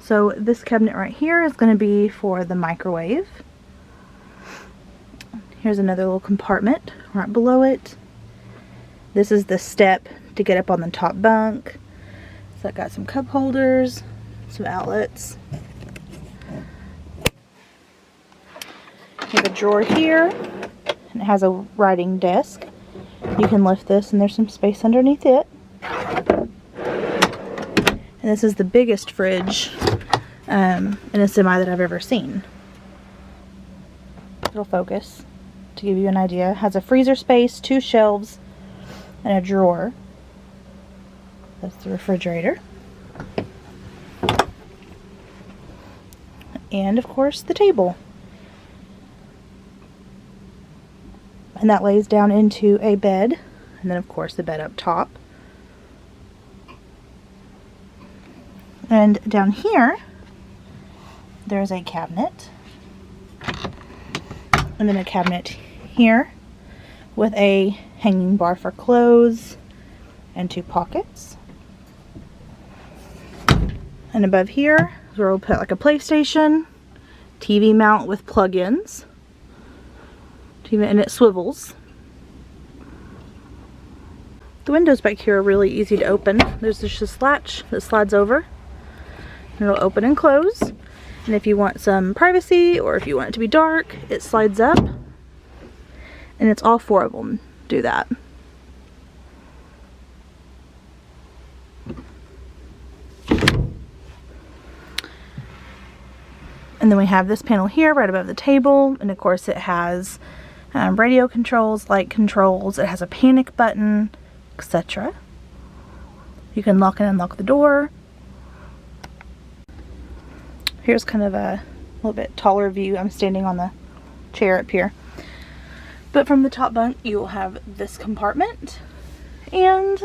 So this cabinet right here is going to be for the microwave. Here's another little compartment right below it. This is the step to get up on the top bunk. So I got some cup holders, some outlets. We have a drawer here, and it has a writing desk. You can lift this and there's some space underneath it. And this is the biggest fridge in a semi that I've ever seen. It'll focus to give you an idea. It has a freezer space, 2 shelves, and a drawer. That's the refrigerator. And of course the table. And that lays down into a bed. And then of course the bed up top. And down here there's a cabinet. And then a cabinet here with a hanging bar for clothes and 2 pockets. And above here is where we'll put like a PlayStation, TV mount with plug-ins, and it swivels. The windows back here are really easy to open. There's just this latch that slides over and it'll open and close. And if you want some privacy or if you want it to be dark, it slides up. And it's all 4 of them do that. And then we have this panel here right above the table, and of course it has radio controls, light controls, it has a panic button, etc. You can lock and unlock the door. Here's kind of a little bit taller view. I'm standing on the chair up here. But from the top bunk you will have this compartment and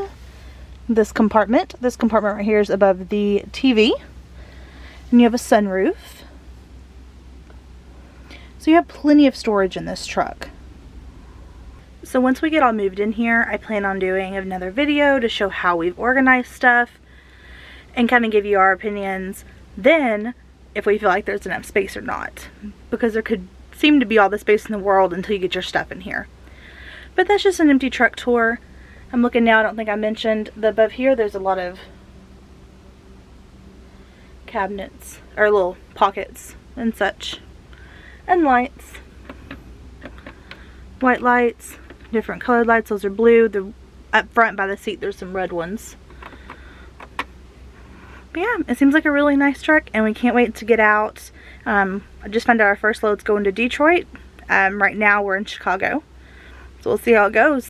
this compartment. This compartment right here is above the TV. And you have a sunroof. So you have plenty of storage in this truck. So once we get all moved in here, I plan on doing another video to show how we've organized stuff and kind of give you our opinions then if we feel like there's enough space or not. Because there could seem to be all the space in the world until you get your stuff in here. But that's just an empty truck tour. I'm looking now, I don't think I mentioned that above here there's a lot of cabinets or little pockets and such. And lights. White lights, different colored lights. Those are blue. Up front by the seat there's some red ones. But yeah, it seems like a really nice truck and we can't wait to get out. I just found out our first load's going to Detroit. Right now we're in Chicago. So we'll see how it goes.